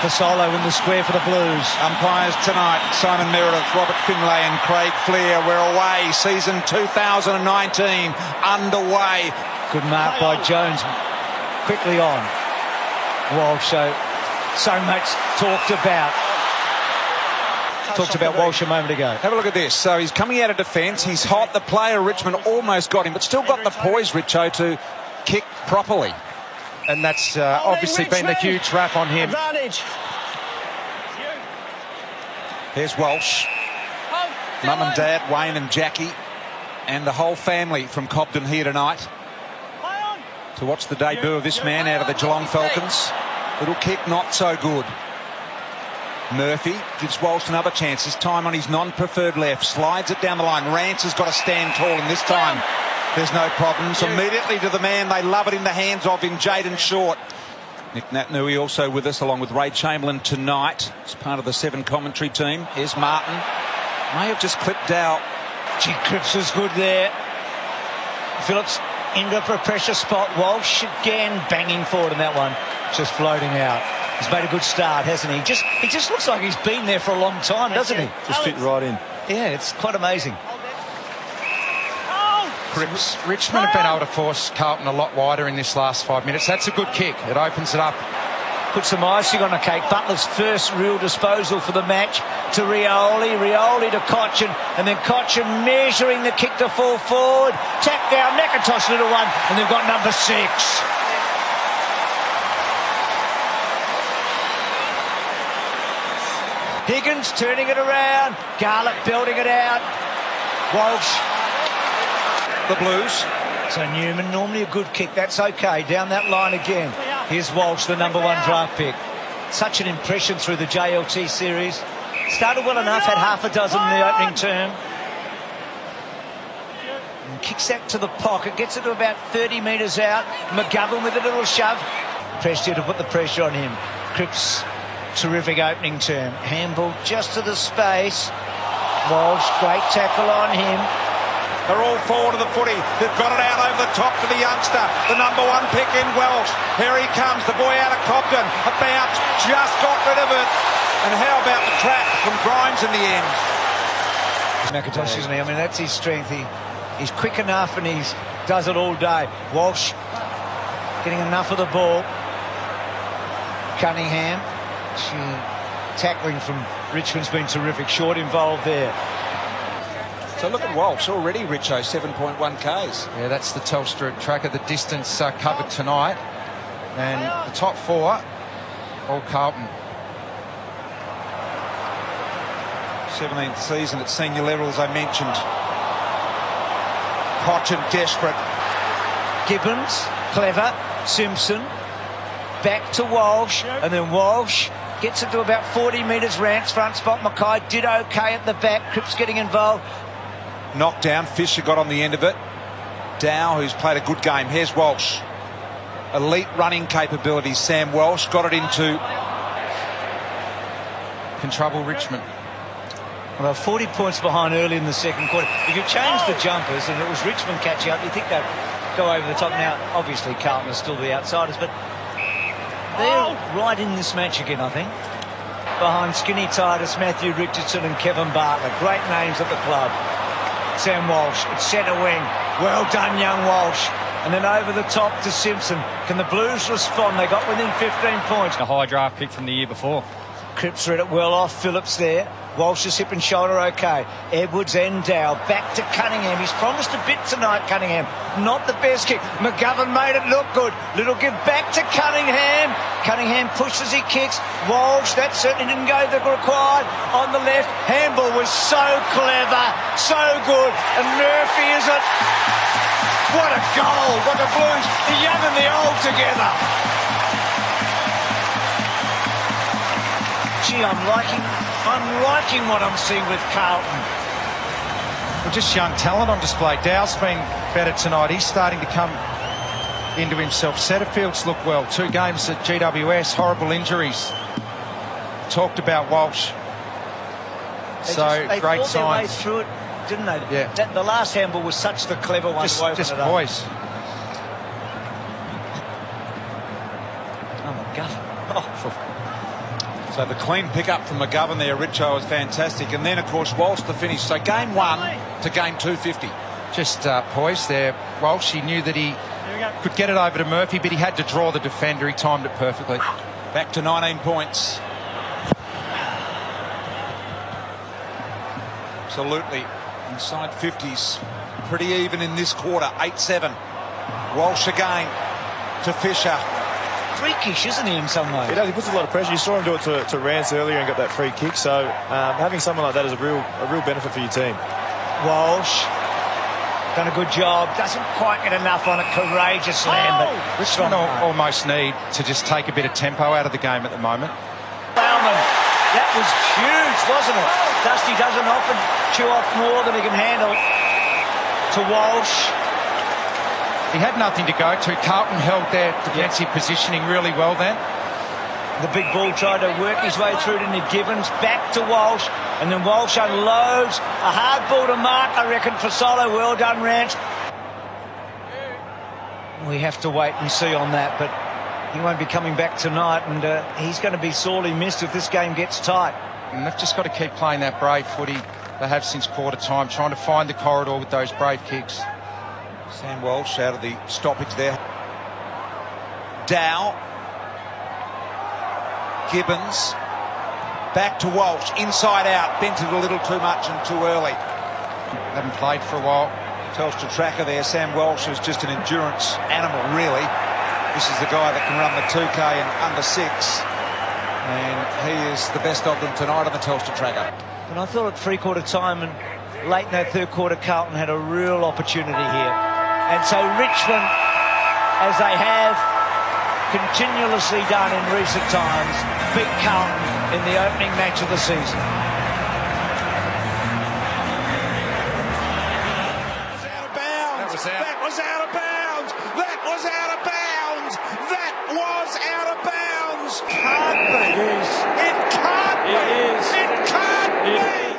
Fasolo in the square for the Blues. Umpires tonight, Simon Meredith, Robert Finlay and Craig Fleer. We're away. Season 2019 underway. Good mark by Jones. Quickly on. Walsh, so much talked about. Talked about Walsh a moment ago. Have a look at this. So he's coming out of defence. He's hot. The player, Richmond, almost got him, but still got the poise, Richo, to kick properly. And that's obviously been the huge rap on him. Advantage. Here's Walsh. Mum and Dad, Wayne and Jackie, and the whole family from Cobden here tonight to watch the debut of this man out of the Geelong Falcons. Little kick, not so good. Murphy gives Walsh another chance, this time on his non-preferred left. Slides it down the line. Rance has got to stand tall, and this time there's no problems. Immediately to the man. They love it in the hands of him, Jaden Short. Nick Natnui also with us, along with Ray Chamberlain tonight. As part of the 7 commentary team. Here's Martin. May have just clipped out. Gee, Cripps was good there. Phillips into a pressure spot. Walsh again banging forward in that one. Just floating out. He's made a good start, hasn't he? He just looks like he's been there for a long time, doesn't he? Just fit right in. Yeah, it's quite amazing. Cripps. Richmond have been able to force Carlton a lot wider in this last 5 minutes. That's a good kick. It opens it up. Put some icing on the cake. Butler's first real disposal for the match to Rioli. Rioli to Cochin. And then Cochin measuring the kick to fall forward. Tap down. McIntosh little one. And they've got number 6. Higgins turning it around. Garlick building it out. Walsh. The Blues. So Newman, normally a good kick. That's okay. Down that line again. Here's Walsh, the number 1 draft pick. Such an impression through the JLT series. Started well enough, had half a dozen in the opening term. And kicks that to the pocket, gets it to about 30 metres out. McGovern with a little shove. Pressure to put the pressure on him. Cripps, terrific opening term. Handball just to the space. Walsh, great tackle on him. They're all forward of the footy. They've got it out over the top to the youngster. The number 1 pick in Walsh. Here he comes, the boy out of Cobden. A bounce, just got rid of it. And how about the trap from Grimes in the end? McIntosh, isn't he? I mean, that's his strength. He's quick enough and he does it all day. Walsh getting enough of the ball. Cunningham. Tackling from Richmond's been terrific. Short involved there. So look at Walsh already, Richo, 7.1 Ks. Yeah, that's the Telstra tracker. The distance covered tonight. And the top 4, all Carlton. 17th season at senior level, as I mentioned. Cochin desperate. Gibbons, clever. Simpson, back to Walsh. And then Walsh gets it to about 40 metres. Rance front spot. Mackay did okay at the back. Cripps getting involved. Knockdown. Fisher got on the end of it. Dow, who's played a good game. Here's Walsh. Elite running capabilities. Sam Walsh got it into. Can trouble Richmond. Well, 40 points behind early in the second quarter. If you change the jumpers and it was Richmond catching up, you think they'd go over the top. Now, obviously, Carlton are still the outsiders, but they're right in this match again, I think. Behind Skinny Titus, Matthew Richardson and Kevin Bartlett. Great names at the club. Sam Walsh at centre wing. Well done, young Walsh. And then over the top to Simpson. Can the Blues respond? They got within 15 points. A high draft pick from the year before. Cripps read it well off. Phillips there. Walsh's hip and shoulder okay. Edwards and Dow back to Cunningham. He's promised a bit tonight, Cunningham. Not the best kick. McGovern made it look good. Little give back to Cunningham. Cunningham pushes, he kicks. Walsh, that certainly didn't go the required. On the left, handball was so clever, so good. And Murphy is it. What a goal. What the Blues, the young and the old together. Gee, I'm liking what I'm seeing with Carlton. Well, just young talent on display. Dow's been better tonight. He's starting to come into himself. Setterfield's look well. 2 games at GWS, horrible injuries. Talked about Walsh. They great fought their way signs. through it, didn't they? Yeah. The last handball was such the clever one to open Just it up. poise. Oh, McGovern. Oh. So the clean pickup from McGovern there, Richo, was fantastic. And then, of course, Walsh the finish. So game 1 to game 250. Just poised there. Walsh, he knew that he could get it over to Murphy, but he had to draw the defender. He timed it perfectly. Back to 19 points. Absolutely. Inside 50s. Pretty even in this quarter. 8-7. Walsh again to Fisher. Freakish, isn't he, in some ways? He does. He puts a lot of pressure. You saw him do it to Rance earlier and got that free kick. So having someone like that is a real benefit for your team. Walsh done a good job. Doesn't quite get enough on it. Courageous land, but Richmond almost need to just take a bit of tempo out of the game at the moment. Bowman, that was huge, wasn't it? Dusty doesn't often chew off more than he can handle. To Walsh. He had nothing to go to. Carlton held their defensive positioning really well then. The big ball tried to work his way through to Nick Gibbons, back to Walsh, and then Walsh unloads. A hard ball to mark, I reckon, for Solo. Well done, Rance. We have to wait and see on that, but he won't be coming back tonight, and he's going to be sorely missed if this game gets tight. And they've just got to keep playing that brave footy they have since quarter time, trying to find the corridor with those brave kicks. Sam Walsh out of the stoppage there. Dow. Gibbons. Back to Walsh. Inside out. Bent it a little too much and too early. Haven't played for a while. Telstra tracker there. Sam Walsh is just an endurance animal, really. This is the guy that can run the 2K in under 6. And he is the best of them tonight on the Telstra tracker. And I thought at three-quarter time and late in that third quarter, Carlton had a real opportunity here. And so Richmond, as they have continuously done in recent times, beat Carlton in the opening match of the season. That was out of bounds. That was out of bounds. That was out of bounds. That was out of bounds.